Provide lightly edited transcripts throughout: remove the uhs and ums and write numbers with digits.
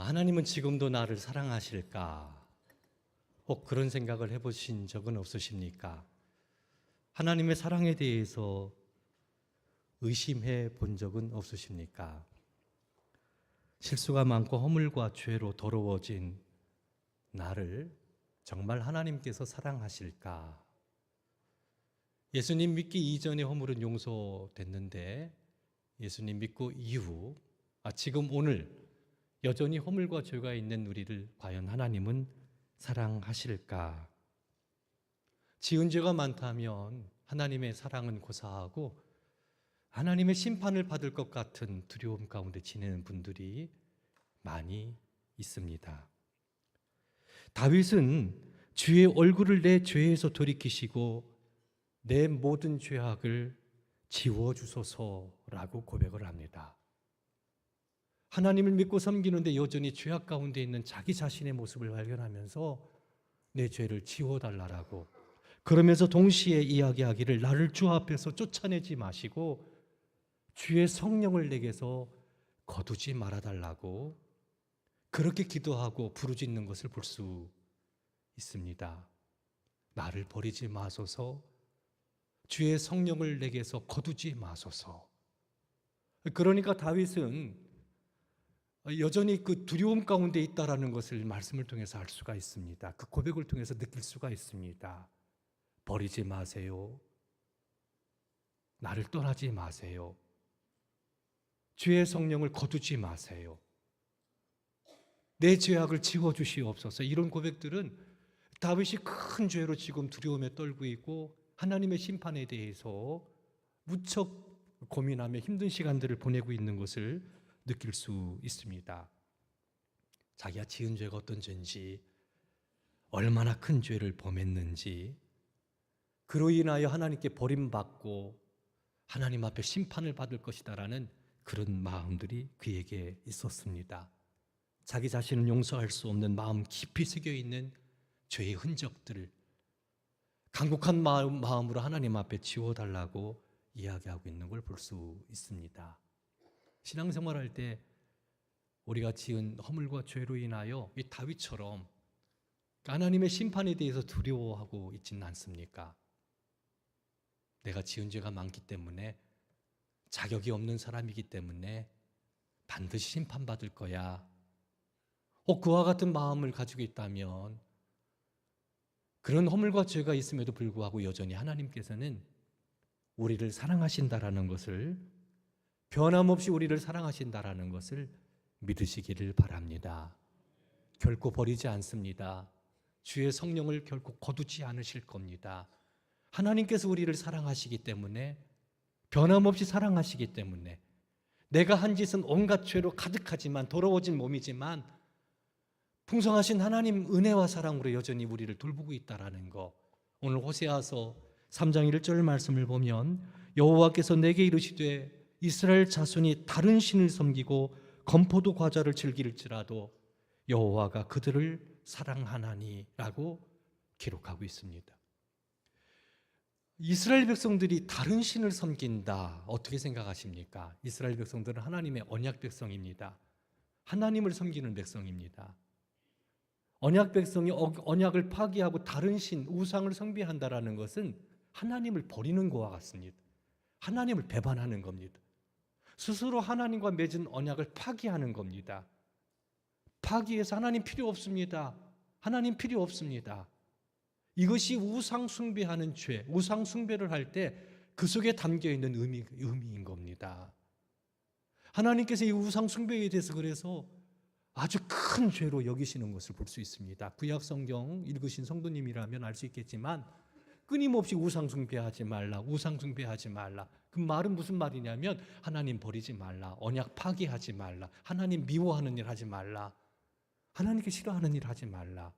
하나님은 지금도 나를 사랑하실까? 혹 그런 생각을 해보신 적은 없으십니까? 하나님의 사랑에 대해서 의심해 본 적은 없으십니까? 실수가 많고 허물과 죄로 더러워진 나를 정말 하나님께서 사랑하실까? 예수님 믿기 이전에 허물은 용서됐는데 예수님 믿고 이후 지금 오늘 여전히 허물과 죄가 있는 우리를 과연 하나님은 사랑하실까? 지은 죄가 많다면 하나님의 사랑은 고사하고 하나님의 심판을 받을 것 같은 두려움 가운데 지내는 분들이 많이 있습니다. 다윗은 주의 얼굴을 내 죄에서 돌이키시고 내 모든 죄악을 지워주소서라고 고백을 합니다. 하나님을 믿고 섬기는데 여전히 죄악 가운데 있는 자기 자신의 모습을 발견하면서 내 죄를 지워달라고, 그러면서 동시에 이야기하기를 나를 주 앞에서 쫓아내지 마시고 주의 성령을 내게서 거두지 말아달라고 그렇게 기도하고 부르짖는 것을 볼 수 있습니다. 나를 버리지 마소서, 주의 성령을 내게서 거두지 마소서. 그러니까 다윗은 여전히 그 두려움 가운데 있다라는 것을 말씀을 통해서 알 수가 있습니다. 그 고백을 통해서 느낄 수가 있습니다. 버리지 마세요. 나를 떠나지 마세요. 주의 성령을 거두지 마세요. 내 죄악을 지워주시옵소서. 이런 고백들은 다윗이 큰 죄로 지금 두려움에 떨고 있고 하나님의 심판에 대해서 무척 고민하며 힘든 시간들을 보내고 있는 것을 느낄 수 있습니다. 자기가 지은 죄가 어떤 죄인지, 얼마나 큰 죄를 범했는지, 그로 인하여 하나님께 버림받고 하나님 앞에 심판을 받을 것이다라는 그런 마음들이 그에게 있었습니다. 자기 자신을 용서할 수 없는 마음 깊이 새겨있는 죄의 흔적들을 간곡한 마음으로 하나님 앞에 지워달라고 이야기하고 있는 걸 볼 수 있습니다. 신앙생활할 때 우리가 지은 허물과 죄로 인하여 이 다윗처럼 하나님의 심판에 대해서 두려워하고 있지는 않습니까? 내가 지은 죄가 많기 때문에, 자격이 없는 사람이기 때문에 반드시 심판받을 거야. 그와 같은 마음을 가지고 있다면, 그런 허물과 죄가 있음에도 불구하고 여전히 하나님께서는 우리를 사랑하신다라는 것을, 변함없이 우리를 사랑하신다라는 것을 믿으시기를 바랍니다. 결코 버리지 않습니다. 주의 성령을 결코 거두지 않으실 겁니다. 하나님께서 우리를 사랑하시기 때문에, 변함없이 사랑하시기 때문에, 내가 한 짓은 온갖 죄로 가득하지만, 더러워진 몸이지만 풍성하신 하나님 은혜와 사랑으로 여전히 우리를 돌보고 있다라는 거. 오늘 호세아서 3장 1절 말씀을 보면 여호와께서 내게 이르시되 이스라엘 자손이 다른 신을 섬기고 건포도 과자를 즐길지라도 여호와가 그들을 사랑하나니라고 기록하고 있습니다. 이스라엘 백성들이 다른 신을 섬긴다, 어떻게 생각하십니까? 이스라엘 백성들은 하나님의 언약 백성입니다. 하나님을 섬기는 백성입니다. 언약 백성이 언약을 파기하고 다른 신, 우상을 숭배한다라는 것은 하나님을 버리는 것과 같습니다. 하나님을 배반하는 겁니다. 스스로 하나님과 맺은 언약을 파기하는 겁니다. 파기해서 하나님 필요 없습니다. 하나님 필요 없습니다. 이것이 우상 숭배하는 죄, 우상 숭배를 할 때 그 속에 담겨 있는 의미인 겁니다. 하나님께서 이 우상 숭배에 대해서 그래서 아주 큰 죄로 여기시는 것을 볼 수 있습니다. 구약 성경 읽으신 성도님이라면 알 수 있겠지만 끊임없이 우상 숭배하지 말라, 우상 숭배하지 말라. 그 말은 무슨 말이냐면 하나님 버리지 말라, 언약 파기하지 말라, 하나님 미워하는 일 하지 말라, 하나님께 싫어하는 일 하지 말라.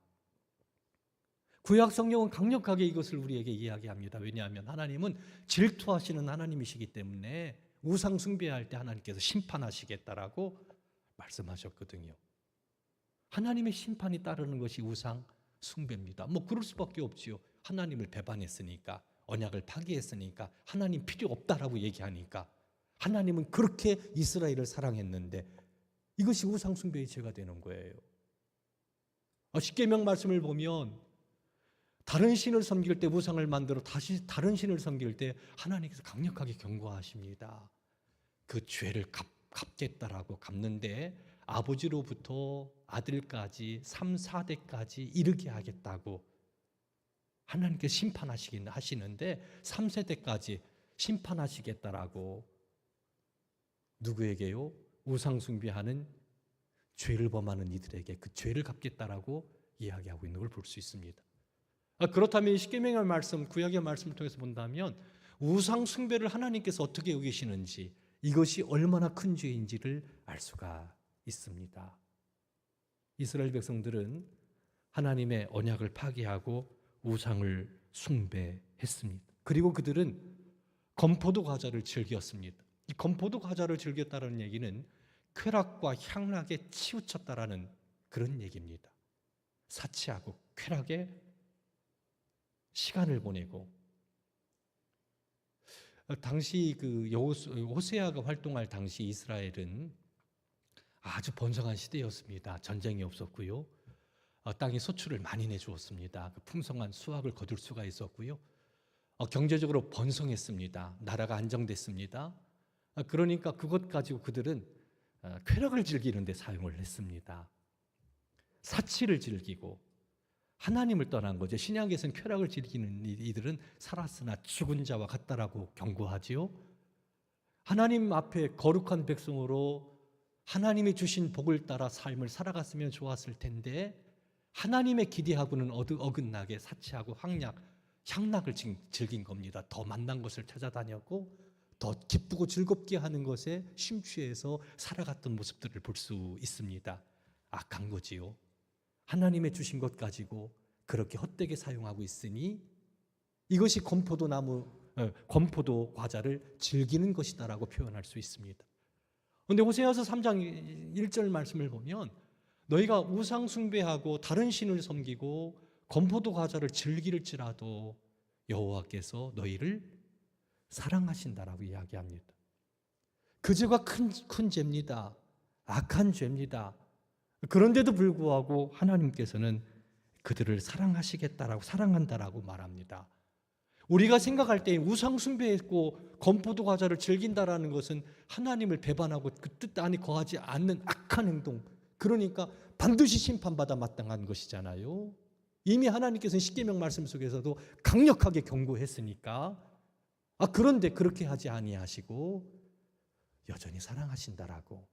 구약 성경은 강력하게 이것을 우리에게 이야기합니다. 왜냐하면 하나님은 질투하시는 하나님이시기 때문에 우상 숭배할 때 하나님께서 심판하시겠다라고 말씀하셨거든요. 하나님의 심판이 따르는 것이 우상 숭배입니다. 그럴 수밖에 없지요. 하나님을 배반했으니까, 언약을 파기했으니까, 하나님 필요 없다라고 얘기하니까. 하나님은 그렇게 이스라엘을 사랑했는데 이것이 우상숭배의 죄가 되는 거예요. 십계명 말씀을 보면 다른 신을 섬길 때 우상을 만들어 다시 다른 신을 섬길 때 하나님께서 강력하게 경고하십니다. 그 죄를 갚겠다라고 갚는데 아버지로부터 아들까지 3, 4대까지 이르게 하겠다고 하나님께서 심판하시긴 하시는데 3세대까지 심판하시겠다라고 누구에게요? 우상숭배하는 죄를 범하는 이들에게 그 죄를 갚겠다라고 이야기하고 있는 걸 볼 수 있습니다. 그렇다면 이 십계명의 말씀, 구약의 말씀을 통해서 본다면 우상숭배를 하나님께서 어떻게 여기시는지 이것이 얼마나 큰 죄인지를 알 수가 있습니다. 이스라엘 백성들은 하나님의 언약을 파기하고 우상을 숭배했습니다. 그리고 그들은 건포도 과자를 즐겼습니다. 이 건포도 과자를 즐겼다는 얘기는 쾌락과 향락에 치우쳤다라는 그런 얘기입니다. 사치하고 쾌락에 시간을 보내고 당시 그 호세아가 활동할 당시 이스라엘은 아주 번성한 시대였습니다. 전쟁이 없었고요. 땅이 소출을 많이 내주었습니다. 풍성한 수확을 거둘 수가 있었고요. 경제적으로 번성했습니다. 나라가 안정됐습니다. 그러니까 그것 가지고 그들은 쾌락을 즐기는 데 사용을 했습니다. 사치를 즐기고 하나님을 떠난 거죠. 신약에서는 쾌락을 즐기는 이들은 살았으나 죽은 자와 같다라고 경고하지요. 하나님 앞에 거룩한 백성으로 하나님이 주신 복을 따라 삶을 살아갔으면 좋았을 텐데 하나님의 기대하고는 어긋나게 사치하고 향락을 즐긴 겁니다. 더 만난 것을 찾아다녔고 더 기쁘고 즐겁게 하는 것에 심취해서 살아갔던 모습들을 볼 수 있습니다. 악한 거지요. 하나님의 주신 것 가지고 그렇게 헛되게 사용하고 있으니 이것이 건포도 과자를 즐기는 것이다라고 표현할 수 있습니다. 그런데 호세아서 3장 1절 말씀을 보면 너희가 우상 숭배하고 다른 신을 섬기고 건포도 과자를 즐길지라도 여호와께서 너희를 사랑하신다라고 이야기합니다. 그 죄가 큰 죄입니다. 악한 죄입니다. 그런데도 불구하고 하나님께서는 그들을 사랑한다라고 말합니다. 우리가 생각할 때 우상 숭배했고 건포도 과자를 즐긴다라는 것은 하나님을 배반하고 그 뜻 안에 거하지 않는 악한 행동, 그러니까 반드시 심판받아 마땅한 것이잖아요. 이미 하나님께서는 십계명 말씀 속에서도 강력하게 경고했으니까 그런데 그렇게 하지 아니하시고 여전히 사랑하신다라고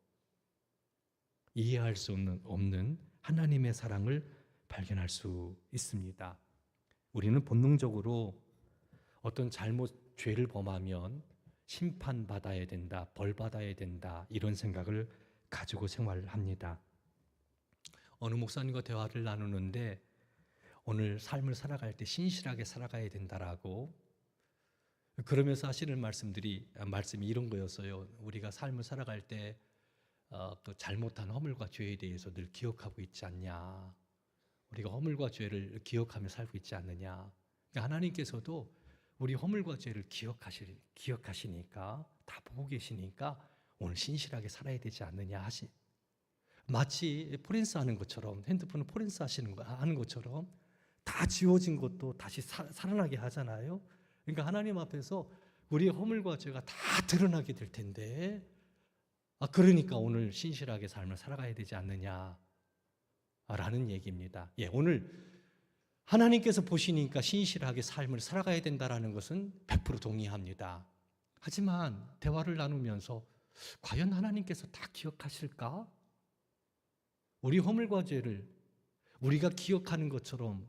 이해할 수 없는 하나님의 사랑을 발견할 수 있습니다. 우리는 본능적으로 어떤 죄를 범하면 심판받아야 된다, 벌받아야 된다 이런 생각을 가지고 생활합니다. 어느 목사님과 대화를 나누는데 오늘 삶을 살아갈 때 신실하게 살아가야 된다라고 그러면서 하시는 말씀이 이런 거였어요. 우리가 삶을 살아갈 때 또 잘못한 허물과 죄에 대해서 늘 기억하고 있지 않냐. 우리가 허물과 죄를 기억하며 살고 있지 않느냐. 그러니까 하나님께서도 우리 허물과 죄를 기억하시니까 다 보고 계시니까 오늘 신실하게 살아야 되지 않느냐 마치 포렌스 하는 것처럼 핸드폰을 포렌스 하는 것처럼 다 지워진 것도 다시 살아나게 하잖아요. 그러니까 하나님 앞에서 우리의 허물과 죄가 다 드러나게 될 텐데 그러니까 오늘 신실하게 삶을 살아가야 되지 않느냐라는 얘기입니다. 오늘 하나님께서 보시니까 신실하게 삶을 살아가야 된다는 것은 100% 동의합니다. 하지만 대화를 나누면서 과연 하나님께서 다 기억하실까? 우리 허물과 죄를 우리가 기억하는 것처럼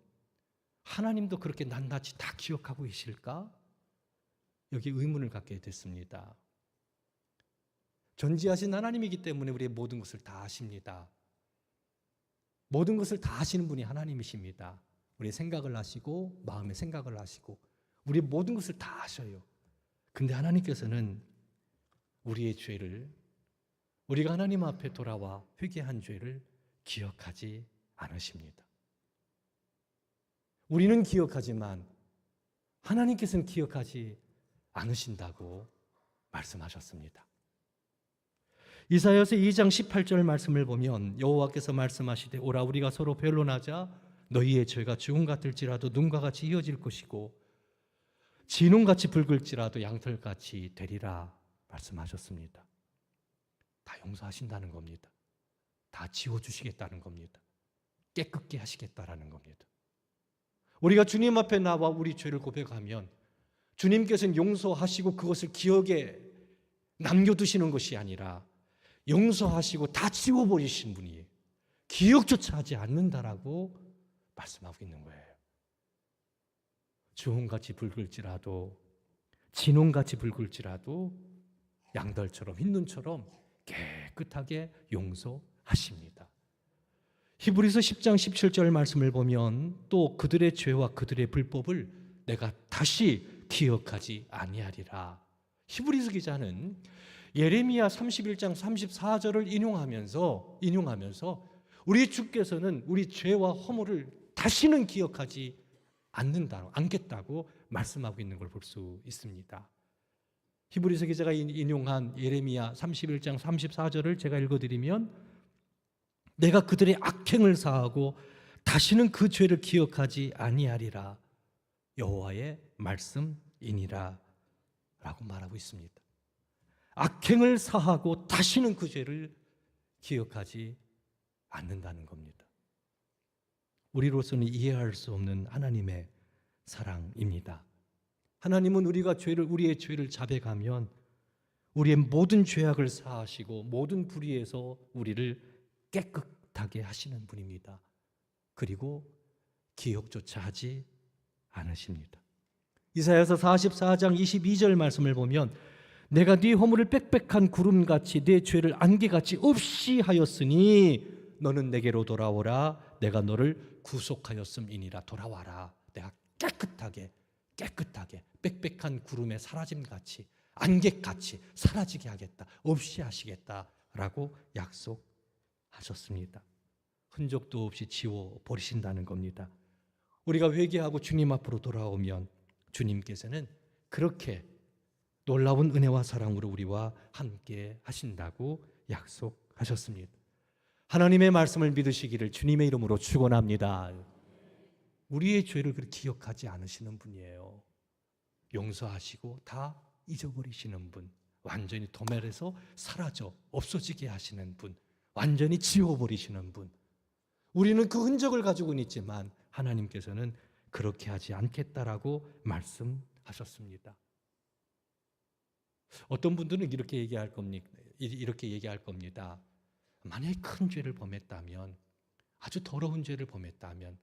하나님도 그렇게 낱낱이 다 기억하고 계실까? 여기 의문을 갖게 됐습니다. 전지하신 하나님이기 때문에 우리의 모든 것을 다 아십니다. 모든 것을 다 아시는 분이 하나님이십니다. 우리의 생각을 아시고 마음의 생각을 아시고 우리의 모든 것을 다 아셔요. 근데 하나님께서는 우리의 죄를, 우리가 하나님 앞에 돌아와 회개한 죄를 기억하지 않으십니다. 우리는 기억하지만 하나님께서는 기억하지 않으신다고 말씀하셨습니다. 이사야서 2장 18절 말씀을 보면 여호와께서 말씀하시되 오라 우리가 서로 변론하자 너희의 죄가 주홍 같을지라도 눈과 같이 이어질 것이고 진홍같이 붉을지라도 양털같이 되리라 말씀하셨습니다. 다 용서하신다는 겁니다. 다 지워주시겠다는 겁니다. 깨끗게 하시겠다라는 겁니다. 우리가 주님 앞에 나와 우리 죄를 고백하면 주님께서는 용서하시고 그것을 기억에 남겨두시는 것이 아니라 용서하시고 다 지워버리신 분이에요. 기억조차 하지 않는다라고 말씀하고 있는 거예요. 주홍같이 붉을지라도 진홍같이 붉을지라도 양털처럼 흰 눈처럼 깨끗하게 용서하십니다. 히브리서 10장 17절 말씀을 보면 또 그들의 죄와 그들의 불법을 내가 다시 기억하지 아니하리라. 히브리서 기자는 예레미야 31장 34절을 인용하면서 우리 주께서는 우리 죄와 허물을 다시는 기억하지 않겠다고 말씀하고 있는 걸 볼 수 있습니다. 히브리서 기자가 인용한 예레미야 31장 34절을 제가 읽어드리면 내가 그들의 악행을 사하고 다시는 그 죄를 기억하지 아니하리라 여호와의 말씀이니라 라고 말하고 있습니다. 악행을 사하고 다시는 그 죄를 기억하지 않는다는 겁니다. 우리로서는 이해할 수 없는 하나님의 사랑입니다. 하나님은 우리의 죄를 자백하면 우리의 모든 죄악을 사하시고 모든 불의에서 우리를 깨끗하게 하시는 분입니다. 그리고 기억조차 하지 않으십니다. 이사야서 44장 22절 말씀을 보면 내가 네 허물을 빽빽한 구름같이 네 죄를 안개같이 없이 하였으니 너는 내게로 돌아오라 내가 너를 구속하였음이니라. 돌아와라. 내가 깨끗하게 빽빽한 구름의 사라짐같이 안개같이 사라지게 하겠다. 없이 하시겠다라고 약속하셨습니다. 흔적도 없이 지워버리신다는 겁니다. 우리가 회개하고 주님 앞으로 돌아오면 주님께서는 그렇게 놀라운 은혜와 사랑으로 우리와 함께 하신다고 약속하셨습니다. 하나님의 말씀을 믿으시기를 주님의 이름으로 축원합니다. 우리의 죄를 그렇게 기억하지 않으시는 분이에요. 용서하시고 다 잊어버리시는 분, 완전히 도멸해서 사라져 없어지게 하시는 분, 완전히 지워버리시는 분. 우리는 그 흔적을 가지고는 있지만 하나님께서는 그렇게 하지 않겠다라고 말씀하셨습니다. 어떤 분들은 이렇게 얘기할 겁니다. 만약에 큰 죄를 범했다면, 아주 더러운 죄를 범했다면,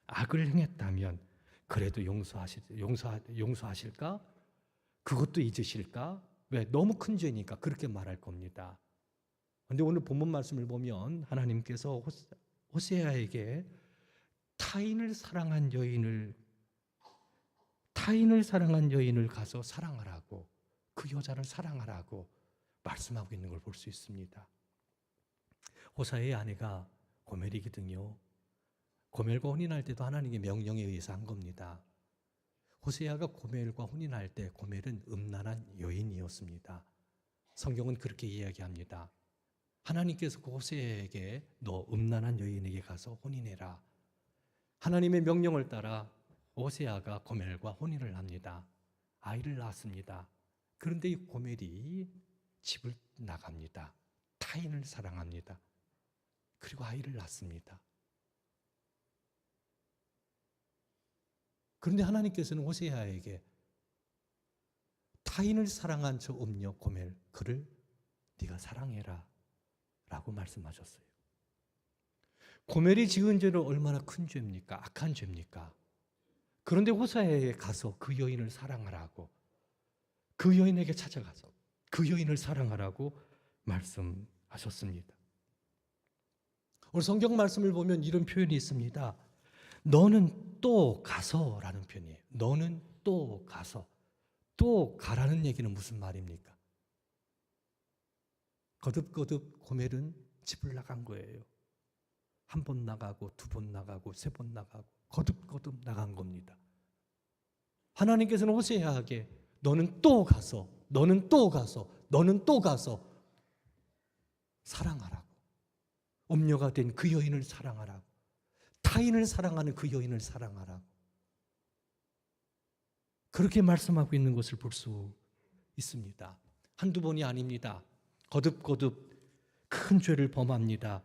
악을 행했다면 그래도 용서하실까? 그것도 잊으실까? 왜? 너무 큰 죄니까 그렇게 말할 겁니다. 그런데 오늘 본문 말씀을 보면 하나님께서 호세아에게 타인을 사랑한 여인을 가서 사랑하라고, 그 여자를 사랑하라고 말씀하고 있는 걸 볼 수 있습니다. 호세아의 아내가 고멜이거든요. 고멜과 혼인할 때도 하나님의 명령에 의해서 한 겁니다. 호세아가 고멜과 혼인할 때 고멜은 음란한 여인이었습니다. 성경은 그렇게 이야기합니다. 하나님께서 그 호세아에게 너 음란한 여인에게 가서 혼인해라. 하나님의 명령을 따라 호세아가 고멜과 혼인을 합니다. 아이를 낳았습니다. 그런데 이 고멜이 집을 나갑니다. 타인을 사랑합니다. 그리고 아이를 낳습니다. 그런데 하나님께서는 호세아에게 타인을 사랑한 저 음녀 고멜, 그를 네가 사랑해라 라고 말씀하셨어요. 고멜이 지은 죄는 얼마나 큰 죄입니까? 악한 죄입니까? 그런데 호세아에 가서 그 여인을 사랑하라고, 그 여인에게 찾아가서 그 여인을 사랑하라고 말씀하셨습니다. 오늘 성경 말씀을 보면 이런 표현이 있습니다. 너는 또 가서 라는 표현이에요. 너는 또 가서. 또 가라는 얘기는 무슨 말입니까? 거듭거듭 고멜은 집을 나간 거예요. 한 번 나가고 두 번 나가고 세 번 나가고 거듭거듭 나간 겁니다. 하나님께서는 호세아에게 너는 또 가서, 너는 또 가서, 너는 또 가서 사랑하라고. 음녀가 된 그 여인을 사랑하라고. 타인을 사랑하는 그 여인을 사랑하라고. 그렇게 말씀하고 있는 것을 볼 수 있습니다. 한두 번이 아닙니다. 거듭거듭 큰 죄를 범합니다.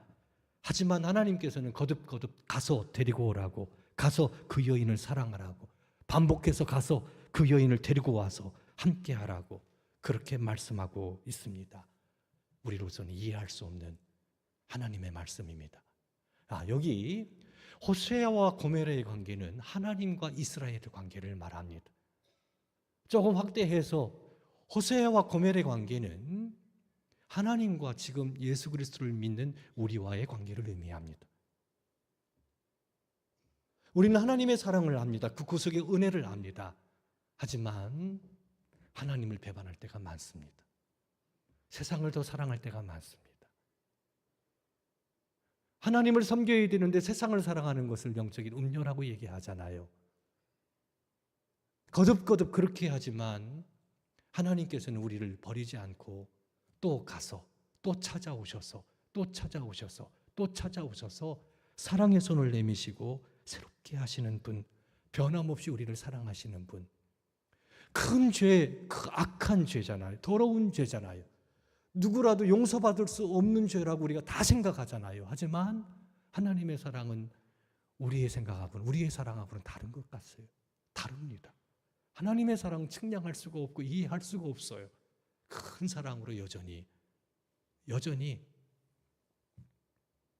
하지만 하나님께서는 거듭거듭 가서 데리고 오라고, 가서 그 여인을 사랑하라고, 반복해서 가서 그 여인을 데리고 와서 함께 하라고 그렇게 말씀하고 있습니다. 우리로서는 이해할 수 없는 하나님의 말씀입니다. 여기 호세아와 고멜의 관계는 하나님과 이스라엘의 관계를 말합니다. 조금 확대해서 호세아와 고멜의 관계는 하나님과 지금 예수 그리스도를 믿는 우리와의 관계를 의미합니다. 우리는 하나님의 사랑을 압니다. 그 구속의 은혜를 압니다. 하지만 하나님을 배반할 때가 많습니다. 세상을 더 사랑할 때가 많습니다. 하나님을 섬겨야 되는데 세상을 사랑하는 것을 영적인 음료라고 얘기하잖아요. 거듭거듭 그렇게 하지만 하나님께서는 우리를 버리지 않고 또 가서 또 찾아오셔서 또 찾아오셔서 또 찾아오셔서 사랑의 손을 내미시고 새롭게 하시는 분, 변함없이 우리를 사랑하시는 분. 큰 죄, 그 악한 죄잖아요. 더러운 죄잖아요. 누구라도 용서받을 수 없는 죄라고 우리가 다 생각하잖아요. 하지만 하나님의 사랑은 우리의 생각하고는, 우리의 사랑하고는 다른 것 같아요. 다릅니다. 하나님의 사랑은 측량할 수가 없고 이해할 수가 없어요. 큰 사랑으로 여전히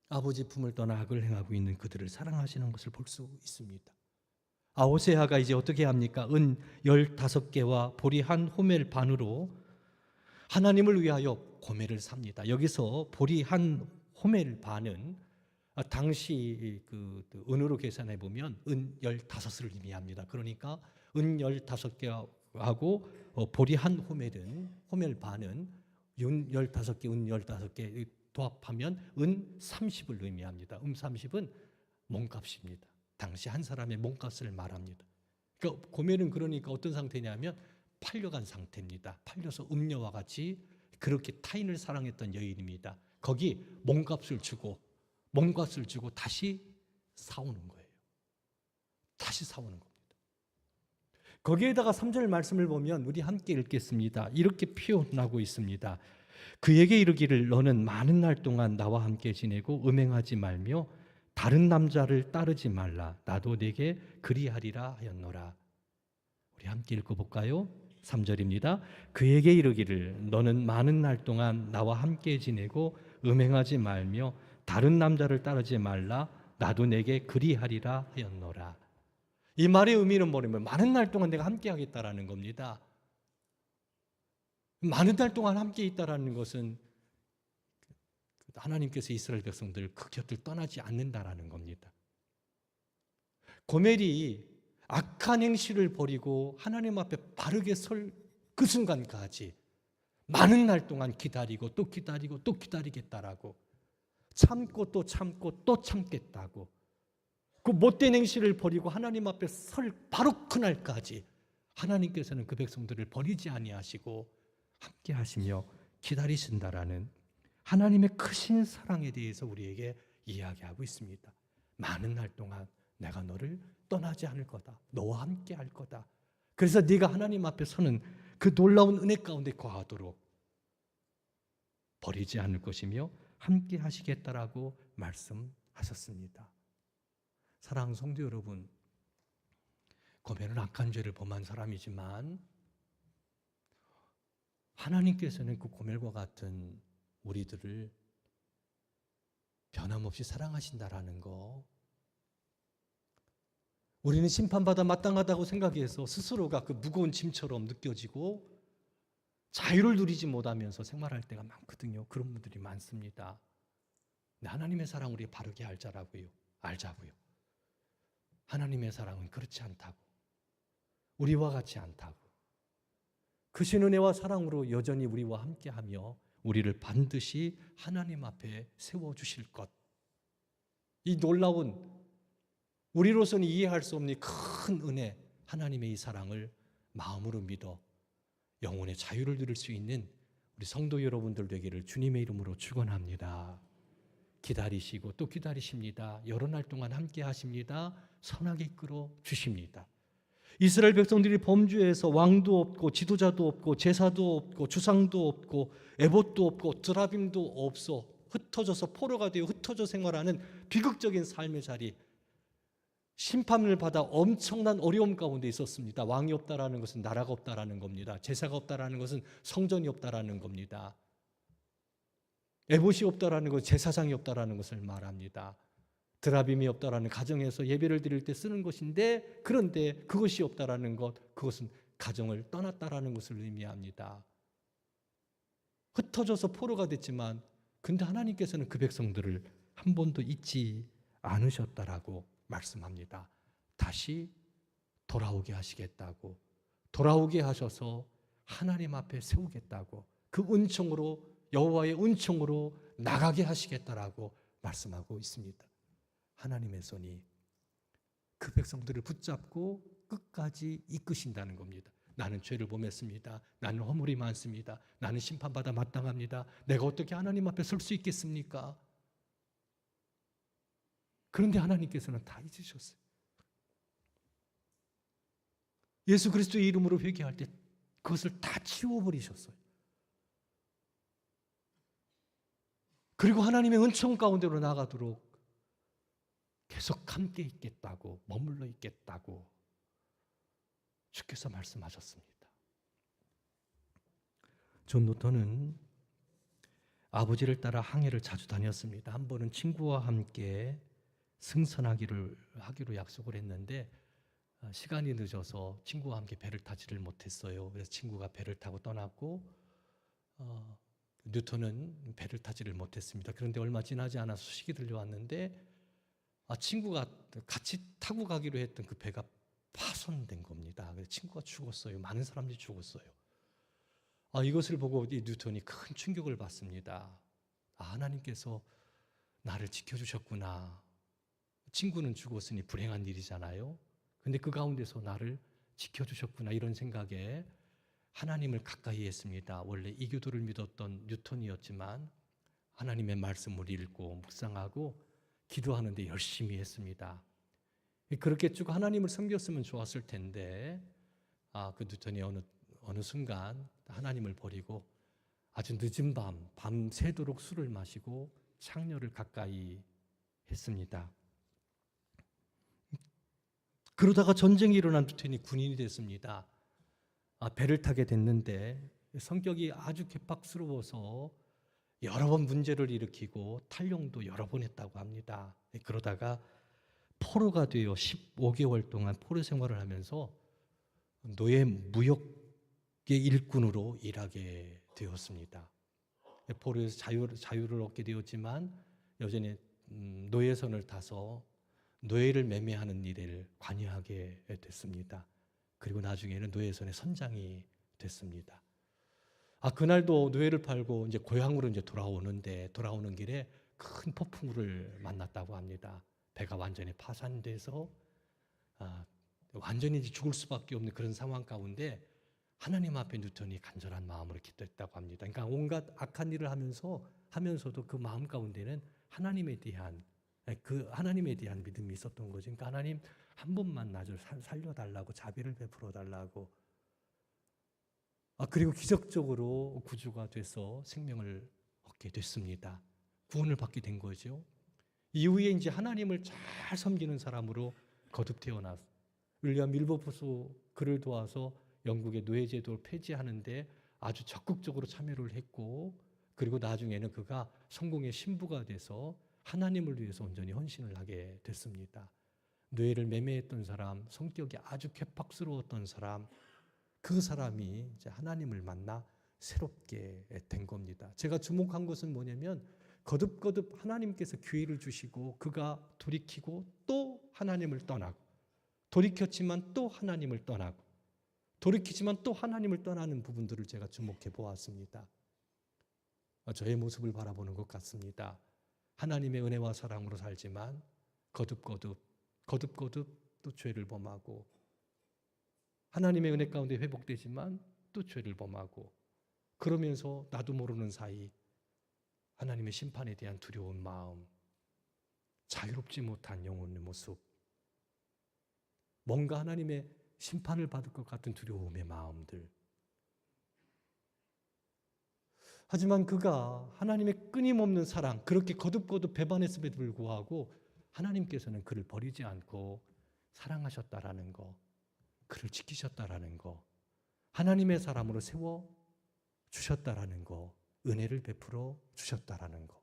아버지 품을 떠나 악을 행하고 있는 그들을 사랑하시는 것을 볼 수 있습니다. 호세아가 이제 어떻게 합니까? 은 15개와 보리 한 호멜 반으로 하나님을 위하여 고멜을 삽니다. 여기서 보리 한 호멜 반은 당시 그 은으로 계산해 보면 은 15을 의미합니다. 그러니까 은 15개하고 보리 한 호멜 반은 은 15개, 은 15개 도합하면 은 30을 의미합니다. 30은 몸값입니다. 당시 한 사람의 몸값을 말합니다. 그러니까 고멜은 그러니까 어떤 상태냐면 팔려간 상태입니다. 팔려서 음녀와 같이 그렇게 타인을 사랑했던 여인입니다. 거기 몸값을 주고 다시 사오는 거예요. 다시 사오는 겁니다. 거기에다가 3절 말씀을 보면 우리 함께 읽겠습니다. 이렇게 표현하고 있습니다. 그에게 이르기를 너는 많은 날 동안 나와 함께 지내고 음행하지 말며 다른 남자를 따르지 말라. 나도 네게 그리하리라 하였노라. 우리 함께 읽어볼까요? 3절입니다. 그에게 이르기를 너는 많은 날 동안 나와 함께 지내고 음행하지 말며 다른 남자를 따르지 말라. 나도 네게 그리하리라 하였노라. 이 말의 의미는 뭐냐면 많은 날 동안 내가 함께 하겠다라는 겁니다. 많은 날 동안 함께 있다라는 것은 하나님께서 이스라엘 백성들 그 곁을 떠나지 않는다라는 겁니다. 고멜이 악한 행실을 버리고 하나님 앞에 바르게 설 그 순간까지 많은 날 동안 기다리고 또 기다리고 또 기다리겠다라고 참고 또 참고 또 참겠다고 그 못된 행실을 버리고 하나님 앞에 설 바로 그날까지 하나님께서는 그 백성들을 버리지 아니하시고 함께 하시며 기다리신다라는 하나님의 크신 사랑에 대해서 우리에게 이야기하고 있습니다. 많은 날 동안 내가 너를 떠나지 않을 거다. 너와 함께 할 거다. 그래서 네가 하나님 앞에 서는 그 놀라운 은혜 가운데 거하도록 버리지 않을 것이며 함께 하시겠다라고 말씀하셨습니다. 사랑하는 성도 여러분, 고멜은 악한 죄를 범한 사람이지만 하나님께서는 그 고멜과 같은 우리들을 변함없이 사랑하신다라는 거, 우리는 심판받아 마땅하다고 생각해서 스스로가 그 무거운 짐처럼 느껴지고 자유를 누리지 못하면서 생활할 때가 많거든요. 그런 분들이 많습니다. 하나님의 사랑 우리 바르게 알자고요. 하나님의 사랑은 그렇지 않다고, 우리와 같이 않다고, 그 신은혜와 사랑으로 여전히 우리와 함께하며 우리를 반드시 하나님 앞에 세워주실 것, 이 놀라운 우리로서는 이해할 수 없는 큰 은혜, 하나님의 이 사랑을 마음으로 믿어 영혼의 자유를 누릴 수 있는 우리 성도 여러분들 되기를 주님의 이름으로 축원합니다. 기다리시고 또 기다리십니다. 여러 날 동안 함께 하십니다. 선하게 이끌어 주십니다. 이스라엘 백성들이 범죄해서 왕도 없고 지도자도 없고 제사도 없고 주상도 없고 에봇도 없고 드라빔도 없어 흩어져서 포로가 되어 흩어져 생활하는 비극적인 삶의 자리, 심판을 받아 엄청난 어려움 가운데 있었습니다. 왕이 없다라는 것은 나라가 없다라는 겁니다. 제사가 없다라는 것은 성전이 없다라는 겁니다. 에봇이 없다라는 것은 제사장이 없다라는 것을 말합니다. 드라빔이 없다라는 가정에서 예배를 드릴 때 쓰는 것인데, 그런데 그것이 없다라는 것, 그것은 가정을 떠났다라는 것을 의미합니다. 흩어져서 포로가 됐지만 근데 하나님께서는 그 백성들을 한 번도 잊지 않으셨다라고 말씀합니다. 다시 돌아오게 하시겠다고, 돌아오게 하셔서 하나님 앞에 세우겠다고, 그 은총으로, 여호와의 은총으로 나가게 하시겠다라고 말씀하고 있습니다. 하나님의 손이 그 백성들을 붙잡고 끝까지 이끄신다는 겁니다. 나는 죄를 범했습니다. 나는 허물이 많습니다. 나는 심판받아 마땅합니다. 내가 어떻게 하나님 앞에 설 수 있겠습니까? 그런데 하나님께서는 다 잊으셨어요. 예수 그리스도의 이름으로 회개할 때 그것을 다 치워버리셨어요. 그리고 하나님의 은총 가운데로 나가도록 계속 함께 있겠다고, 머물러 있겠다고 주께서 말씀하셨습니다. 존 노턴은 아버지를 따라 항해를 자주 다녔습니다. 한 번은 친구와 함께 승선하기로 약속을 했는데 시간이 늦어서 친구와 함께 배를 타지를 못했어요. 그래서 친구가 배를 타고 떠났고 뉴턴은 배를 타지를 못했습니다. 그런데 얼마 지나지 않아서 소식이 들려왔는데 친구가 같이 타고 가기로 했던 그 배가 파손된 겁니다. 그래서 친구가 죽었어요. 많은 사람들이 죽었어요. 이것을 보고 이 뉴턴이 큰 충격을 받습니다. 하나님께서 나를 지켜주셨구나. 친구는 죽었으니 불행한 일이잖아요. 근데 그 가운데서 나를 지켜주셨구나, 이런 생각에 하나님을 가까이 했습니다. 원래 이교도를 믿었던 뉴턴이었지만 하나님의 말씀을 읽고 묵상하고 기도하는데 열심히 했습니다. 그렇게 쭉 하나님을 섬겼으면 좋았을 텐데 그 뉴턴이 어느 순간 하나님을 버리고 아주 늦은 밤새도록 술을 마시고 창녀를 가까이 했습니다. 그러다가 전쟁이 일어난 뉴턴이 군인이 됐습니다. 배를 타게 됐는데 성격이 아주 괴팍스러워서 여러 번 문제를 일으키고 탈영도 여러 번 했다고 합니다. 그러다가 포로가 되어 15개월 동안 포로 생활을 하면서 노예 무역의 일꾼으로 일하게 되었습니다. 포로에서 자유를 얻게 되었지만 여전히 노예선을 타서 노예를 매매하는 일을 관여하게 됐습니다. 그리고 나중에는 노예선의 선장이 됐습니다. 그날도 노예를 팔고 이제 고향으로 이제 돌아오는 길에 큰 폭풍우를 만났다고 합니다. 배가 완전히 파산돼서 완전히 죽을 수밖에 없는 그런 상황 가운데 하나님 앞에 뉴턴이 간절한 마음으로 기도했다고 합니다. 그러니까 온갖 악한 일을 하면서도 그 마음 가운데는 하나님에 대한 믿음이 있었던 거죠. 그러니까 하나님 한 번만 나를 살려달라고, 자비를 베풀어 달라고. 그리고 기적적으로 구주가 돼서 생명을 얻게 됐습니다. 구원을 받게 된 거죠. 이후에 이제 하나님을 잘 섬기는 사람으로 거듭 태어나서 윌리엄 밀버포스 그를 도와서 영국의 노예제도를 폐지하는데 아주 적극적으로 참여를 했고, 그리고 나중에는 그가 성공의 신부가 돼서 하나님을 위해서 온전히 헌신을 하게 됐습니다. 노예를 매매했던 사람, 성격이 아주 괴팍스러웠던 사람, 그 사람이 이제 하나님을 만나 새롭게 된 겁니다. 제가 주목한 것은 뭐냐면 거듭거듭 하나님께서 기회를 주시고 그가 돌이키고 또 하나님을 떠나고, 돌이켰지만 또 하나님을 떠나고, 돌이키지만 또 하나님을 떠나는 부분들을 제가 주목해 보았습니다. 저의 모습을 바라보는 것 같습니다. 하나님의 은혜와 사랑으로 살지만 거듭거듭 또 죄를 범하고, 하나님의 은혜 가운데 회복되지만 또 죄를 범하고, 그러면서 나도 모르는 사이 하나님의 심판에 대한 두려운 마음, 자유롭지 못한 영혼의 모습, 뭔가 하나님의 심판을 받을 것 같은 두려움의 마음들. 하지만 그가 하나님의 끊임없는 사랑, 그렇게 거듭거듭 배반했음에도 불구하고 하나님께서는 그를 버리지 않고 사랑하셨다라는 거, 그를 지키셨다라는 거, 하나님의 사람으로 세워 주셨다라는 거, 은혜를 베풀어 주셨다라는 거.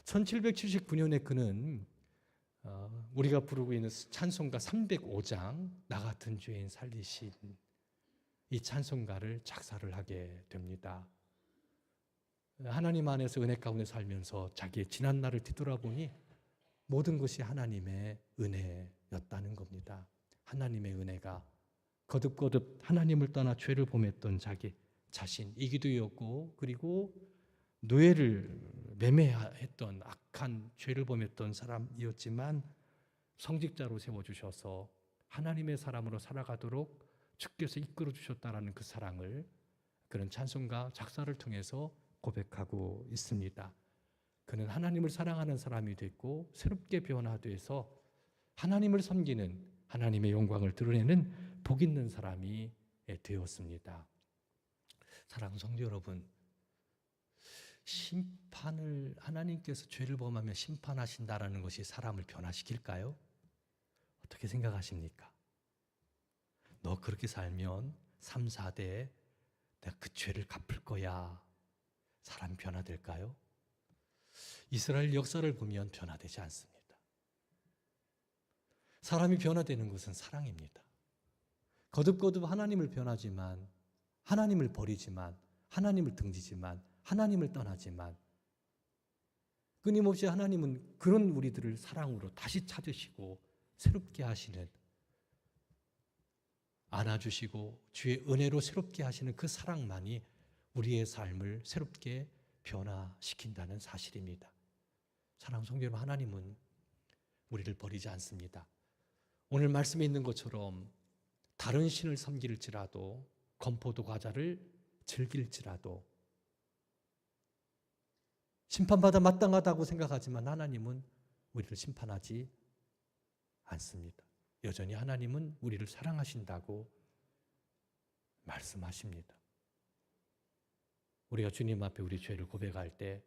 1779년에 그는 우리가 부르고 있는 찬송가 305장 나 같은 죄인 살리신 이 찬송가를 작사를 하게 됩니다. 하나님 안에서 은혜 가운데 살면서 자기의 지난 날을 뒤돌아보니 모든 것이 하나님의 은혜였다는 겁니다. 하나님의 은혜가 거듭거듭 하나님을 떠나 죄를 범했던 자기 자신, 이기도였고, 그리고 노예를 매매했던 악한 죄를 범했던 사람이었지만 성직자로 세워주셔서 하나님의 사람으로 살아가도록 주께서 이끌어 주셨다라는 그 사랑을 그런 찬송가 작사를 통해서 고백하고 있습니다. 그는 하나님을 사랑하는 사람이 됐고 새롭게 변화돼서 하나님을 섬기는, 하나님의 영광을 드러내는 복 있는 사람이 되었습니다. 사랑하는 성도 여러분, 심판을, 하나님께서 죄를 범하면 심판하신다라는 것이 사람을 변화시킬까요? 어떻게 생각하십니까? 너 그렇게 살면 3, 4대 내가 그 죄를 갚을 거야. 사람이 변화될까요? 이스라엘 역사를 보면 변화되지 않습니다. 사람이 변화되는 것은 사랑입니다. 거듭거듭 하나님을 변하지만, 하나님을 버리지만, 하나님을 등지지만, 하나님을 떠나지만 끊임없이 하나님은 그런 우리들을 사랑으로 다시 찾으시고 새롭게 하시는, 안아주시고 주의 은혜로 새롭게 하시는 그 사랑만이 우리의 삶을 새롭게 변화시킨다는 사실입니다. 사랑하는 성도 여러분, 하나님은 우리를 버리지 않습니다. 오늘 말씀에 있는 것처럼 다른 신을 섬길지라도, 건포도 과자를 즐길지라도, 심판받아 마땅하다고 생각하지만 하나님은 우리를 심판하지 않습니다. 여전히 하나님은 우리를 사랑하신다고 말씀하십니다. 우리가 주님 앞에 우리 죄를 고백할 때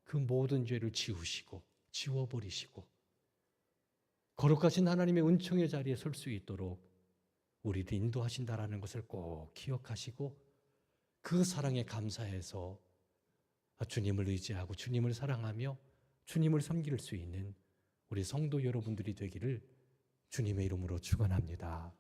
그 모든 죄를 지우시고 지워버리시고 거룩하신 하나님의 은총의 자리에 설 수 있도록 우리를 인도하신다라는 것을 꼭 기억하시고 그 사랑에 감사해서 주님을 의지하고 주님을 사랑하며 주님을 섬길 수 있는 우리 성도 여러분들이 되기를 주님의 이름으로 축원합니다.